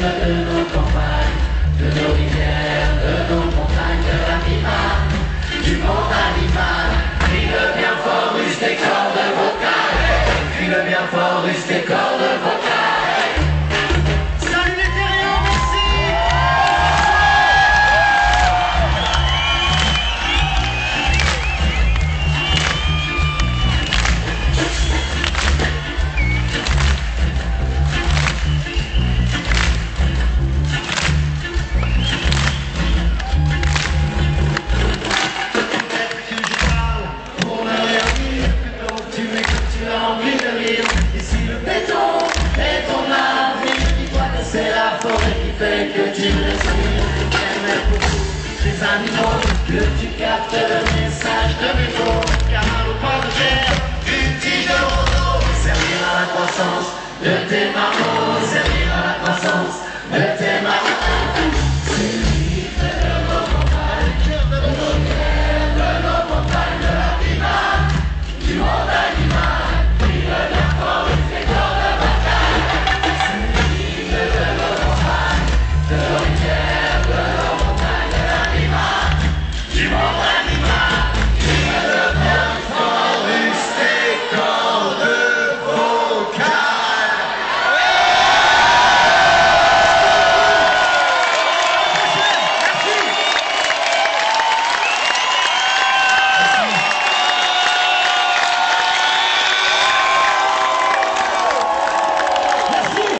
de nos campagnes, de nos rivières, de nos montagnes, de l'animal, du monde animal. Crie le bien fort, use des cordes vocales. Crie le bien fort, use des cordes vocales. Salut les terriens, merci. C'est la forêt qui fait que tu respires. J'aimerais beaucoup les animaux, que tu captes le message de mes mots. Car un repas de terre, une tige de roseau, servir à la croissance de tes marmots, servir à la croissance